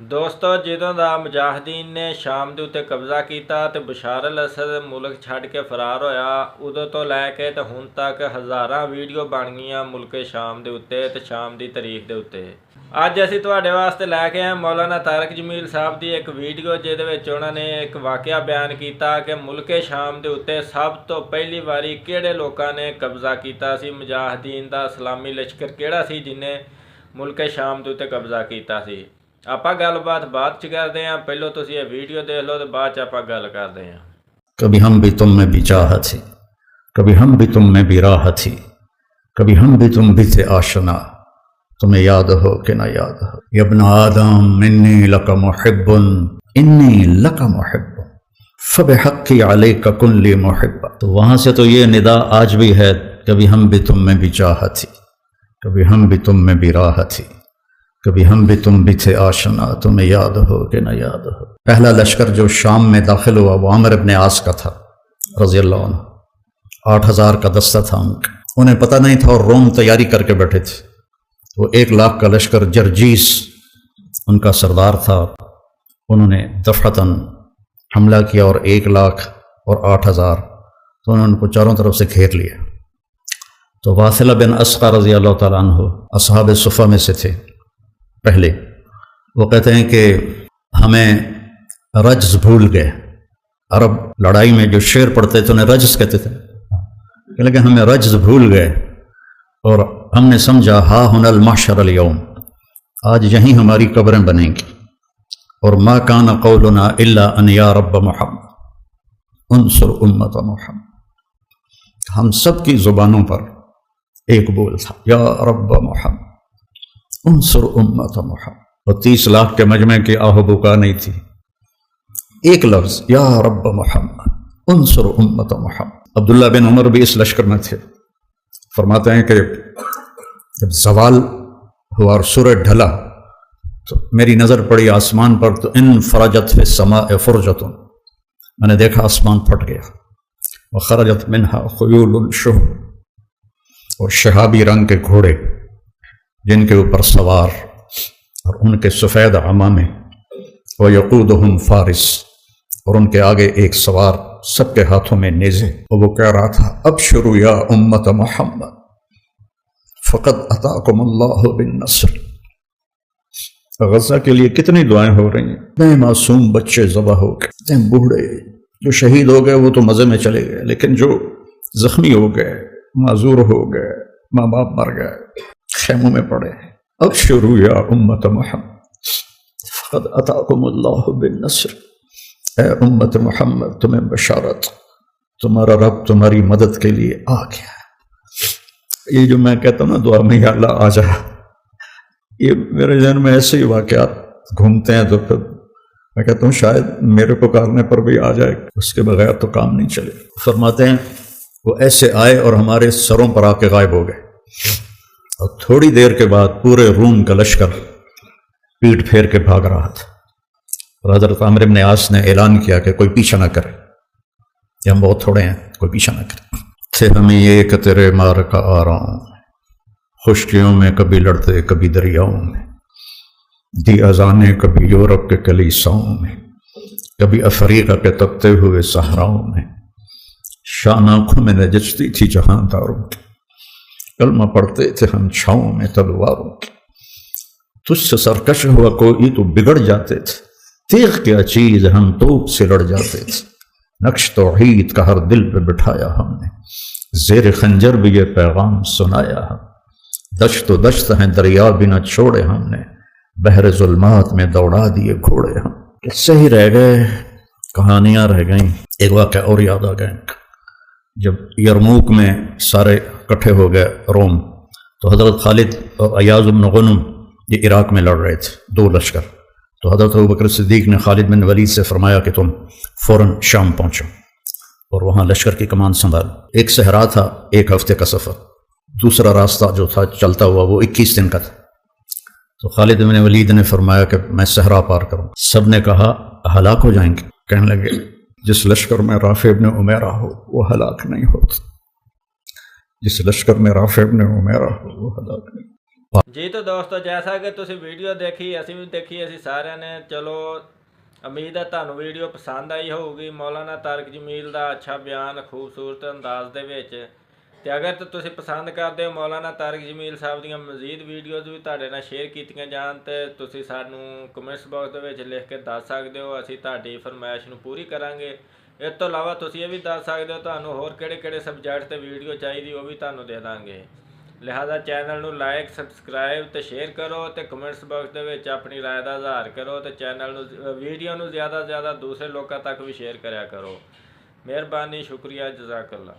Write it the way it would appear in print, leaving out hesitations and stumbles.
ਦੋਸਤੋ, ਜਦੋਂ ਦਾ ਮੁਜਾਹਿਦੀਨ ਨੇ ਸ਼ਾਮ ਦੇ ਉੱਤੇ ਕਬਜ਼ਾ ਕੀਤਾ ਤੇ ਬਸ਼ਾਰ ਅਲ ਅਸਦ ਮੁਲਕ ਛੱਡ ਕੇ ਫਰਾਰ ਹੋਇਆ, ਉਦੋਂ ਤੋਂ ਲੈ ਕੇ ਤੇ ਹੁਣ ਤੱਕ ਹਜ਼ਾਰਾਂ ਵੀਡੀਓ ਬਣ ਗਈਆਂ ਮੁਲਕ ਸ਼ਾਮ ਦੇ ਉੱਤੇ ਤੇ ਸ਼ਾਮ ਦੀ ਤਾਰੀਖ ਦੇ ਉੱਤੇ। ਅੱਜ ਅਸੀਂ ਤੁਹਾਡੇ ਵਾਸਤੇ ਲੈ ਕੇ ਆਏ ਮੌਲਾਨਾ ਤਾਰਿਕ ਜਮੀਲ ਸਾਹਿਬ ਦੀ ਇੱਕ ਵੀਡੀਓ, ਜਿਹਦੇ ਵਿੱਚ ਉਹਨਾਂ ਨੇ ਇੱਕ ਵਾਕਿਆ ਬਿਆਨ ਕੀਤਾ ਕਿ ਮੁਲਕ ਸ਼ਾਮ ਦੇ ਉੱਤੇ ਸਭ ਤੋਂ ਪਹਿਲੀ ਵਾਰੀ ਕਿਹੜੇ ਲੋਕਾਂ ਨੇ ਕਬਜ਼ਾ ਕੀਤਾ ਸੀ। ਮੁਜਾਹਿਦੀਨ ਦਾ ਇਸਲਾਮੀ ਲਸ਼ਕਰ ਕਿਹੜਾ ਸੀ ਜਿਹਨੇ ਮੁਲਕ ਸ਼ਾਮ ਦੇ ਉੱਤੇ ਕਬਜ਼ਾ ਕੀਤਾ ਸੀ। ਆਪਾਂ ਗੱਲਬਾਤ ਬਾਅਦ ਚ ਕਰਦੇ हैं, ਪਹਿਲਾਂ ਤੁਸੀਂ ਇਹ ਵੀਡੀਓ ਦੇਖ ਲਓ ਤੇ ਬਾਅਦ ਚ ਆਪਾਂ ਗੱਲ ਕਰਦੇ हैं। कभी हम भी तुम में भी चाह थी, कभी हम भी तुम में भी राह थी, कभी हम भी तुम भी थे आशना, तुम्हें याद हो कि ना याद हो। यब्न आदम इन्नी लका मुहिब्बुन, इन्नी लका मुहिब्बुन फबिहक्की अलैका कुल्ली मुहिब्बा। तो वहाँ से तो ये निदा आज भी है, कभी हम भी तुम में भी चाह थी, कभी हम भी तुम में भी राह थी, कभी हम भी तुम भी थे आशना, तुम्हें याद हो कि न याद हो। पहला लश्कर जो शाम में दाखिल हुआ वो आमिर इब्न आस का था रज़ी अल्लाह अन्हु। 8,000 का दस्ता था उनका, उन्हें पता नहीं था और रोम तैयारी करके बैठे थे। वो 1 लाख का लश्कर जर्जीस उनका सरदार था, उन्होंने दफ़अतन हमला किया और 1 लाख और 8,000, तो उन्होंने उनको चारों तरफ से घेर लिया। तो वासिला बिन अस्क़ा रज़ी अल्लाह तआला अन्हु असहाब सुफ़ा में से थे पहले। वो कहते हैं कि हमें रज्ज़ भूल गए। अरब लड़ाई में जो शेर पढ़ते थे उन्हें रज्ज़ कहते थे, लेकिन हमें रज्ज़ भूल गए और हमने समझा हा हुनल महशर अल यौम, आज यहीं हमारी कब्रें बनेंगी। और मा कान क़ौलुना इल्ला अन या रब्ब मुहम्मद उन्सुर उम्मत मुहम्मद। हम सब की ज़ुबानों पर एक बोल था, या रब्ब मुहम्मद उन्सुर उम्मत मुहम्मद। और 30 लाख के मजमे की आहबुका नहीं थी, एक लफ्ज़ या रब्ब मुहम्मद उन्सुर उम्मत मुहम्मद। अब्दुल्ला बिन उमर भी इस लश्कर में थे। फरमाते हैं कि जब सवाल हुआ और सूरज ढला तो मेरी नज़र पड़ी आसमान पर, तो इन फरजत फि समाए फुरजतुन, मैंने देखा आसमान फट गया। व खरजत मिनहा खुयूलुन शुह, और शहाबी रंग के घोड़े जिनके ऊपर सवार और उनके सफ़ेद अमामे, व यक़ूदुहुम फारिस, और उनके आगे एक सवार, सबके हाथों में नेज़े। और वो कह रहा था अबशरु या उम्मत मुहम्मद फ़क़द अताकुमुल्लाहु बिन नस्र। गज़ा के लिए कितनी दुआएं हो रही हैं, इतने मासूम बच्चे ज़बह हो गए, इतने बूढ़े जो शहीद हो गए वो तो मज़े में चले गए, लेकिन जो ज़ख्मी हो गए, माजूर हो गए, माँ बाप मर गए, खेमों में पड़े। अबशरु या उम्मत मुहम्मद फ़क़द अताकुमुल्लाहु बिन नस्र। ए उम्मत मुहम्मद, तुम्हें बशारत, तुम्हारा रब तुम्हारी मदद के लिए आ गया। ये जो मैं कहता हूँ ना दुआ में, या अल्लाह आ जा, ये मेरे जहन में ऐसे ही वाक़यात घूमते हैं, तो फिर मैं कहता हूँ शायद मेरे पुकारने पर भी आ जाए, उसके बगैर तो काम नहीं चले। फरमाते हैं वो ऐसे आए और हमारे सरों पर आके गायब हो गए, और थोड़ी देर के बाद पूरे रूम का लश्कर पीठ फेर के भाग रहा था। और हज़रत आमिर इब्न आस ने ऐलान किया कि कोई पीछा ना करे, ये हम बहुत थोड़े हैं, कोई पीछा ना करे। थे हमें ये कि तेरे मार का आ रहा हूँ, खुश्कियों में कभी लड़ते कभी दरियाओं में, दी अजाने कभी यूरोप के कलीसाओं में, कभी अफ्रीका के तपते हुए सहराओं में, शान आँखों में नजचती थी जहांदारों की, कलमा पढ़ते थे हम छाँव में तलवारों की, तुझसे सरकश हुआ कोई तो बिगड़ जाते थे, तीख क्या चीज हम तोप से लड़ जाते थे। नक्श तौहीद का हर दिल पे बिठाया हमने, ज़ेर खंजर भी ये पैगाम सुनाया हम, दश्त तो दश्त हैं दरिया भी न छोड़े हमने, बहर जुल्मात में दौड़ा दिए घोड़े हम। किस्से ही रह गए, कहानियां रह गईं। एक वाक़या और याद आ गया, जब यरमूक में सारे इकट्ठे हो गए रोम, तो हज़रत खालिद और अयाज़ इब्न गुनम ये इराक़ में लड़ रहे थे, 2 लश्कर। तो हज़रत अबू बकर सिद्दीक़ ने खालिद बिन वलीद से फरमाया कि तुम फ़ौरन शाम पहुँचो और वहाँ लश्कर की कमान संभालो। एक सहरा था, 1 हफ्ते का सफ़र, दूसरा रास्ता जो था चलता हुआ वो 21 दिन का था। तो खालिद बिन वलीद ने फरमाया कि मैं सहरा पार करूँ। सब ने कहा हलाक हो जाएंगे। कहने लगे जिस लश्कर में राफ़े इब्न उमैरा हो वो हलाक नहीं होता, जिस लश्कर में राफ़े इब्न उमैरा हो वो हलाक नहीं। ਜੀ ਤਾਂ ਦੋਸਤੋ, ਜੈਸਾ ਕਿ ਤੁਸੀਂ ਵੀਡੀਓ ਦੇਖੀ, ਅਸੀਂ ਵੀ ਦੇਖੀ, ਅਸੀਂ ਸਾਰਿਆਂ ਨੇ। ਚਲੋ ਉਮੀਦ ਹੈ ਤੁਹਾਨੂੰ ਵੀਡੀਓ ਪਸੰਦ ਆਈ ਹੋਊਗੀ। ਮੌਲਾਨਾ ਤਾਰਿਕ ਜਮੀਲ ਦਾ ਅੱਛਾ ਬਿਆਨ ਖੂਬਸੂਰਤ ਅੰਦਾਜ਼ ਦੇ ਵਿੱਚ। ਤੇ ਅਗਰ ਤੁਸੀਂ ਪਸੰਦ ਕਰਦੇ ਹੋ ਮੌਲਾਨਾ ਤਾਰਿਕ ਜਮੀਲ ਸਾਹਿਬ ਦੀਆਂ ਮਜ਼ੀਦ ਵੀਡੀਓਜ਼ ਵੀ ਤੁਹਾਡੇ ਨਾਲ ਸ਼ੇਅਰ ਕੀਤੀਆਂ ਜਾਣ, ਤੇ ਤੁਸੀਂ ਸਾਨੂੰ ਕਮੈਂਟਸ ਬਾਕਸ ਦੇ ਵਿੱਚ ਲਿਖ ਕੇ ਦੱਸ ਸਕਦੇ ਹੋ। ਅਸੀਂ ਤੁਹਾਡੀ ਫਰਮਾਇਸ਼ ਨੂੰ ਪੂਰੀ ਕਰਾਂਗੇ। ਇਸ ਤੋਂ ਇਲਾਵਾ ਤੁਸੀਂ ਇਹ ਵੀ ਦੱਸ ਸਕਦੇ ਹੋ ਤੁਹਾਨੂੰ ਹੋਰ ਕਿਹੜੇ ਸਬਜੈਕਟ ਤੇ ਵੀਡੀਓ ਚਾਹੀਦੀ, ਉਹ ਵੀ ਤੁਹਾਨੂੰ ਦੇ ਦਾਂਗੇ। ਲਿਹਾਜ਼ਾ ਚੈਨਲ ਨੂੰ ਲਾਈਕ, ਸਬਸਕ੍ਰਾਈਬ ਤੇ ਸ਼ੇਅਰ ਕਰੋ, ਤੇ ਕਮੈਂਟਸ ਬਾਕਸ ਦੇ ਵਿੱਚ ਆਪਣੀ ਰਾਏ ਦਾ ਇਜ਼ਹਾਰ ਕਰੋ, ਤੇ ਚੈਨਲ ਨੂੰ, ਵੀਡੀਓ ਨੂੰ ਜ਼ਿਆਦਾ ਤੋਂ ਜ਼ਿਆਦਾ ਦੂਸਰੇ ਲੋਕਾਂ ਤੱਕ ਵੀ ਸ਼ੇਅਰ ਕਰਿਆ ਕਰੋ। ਮਿਹਰਬਾਨੀ, ਸ਼ੁਕਰੀਆ, ਜਜ਼ਾਕੱਲਾ।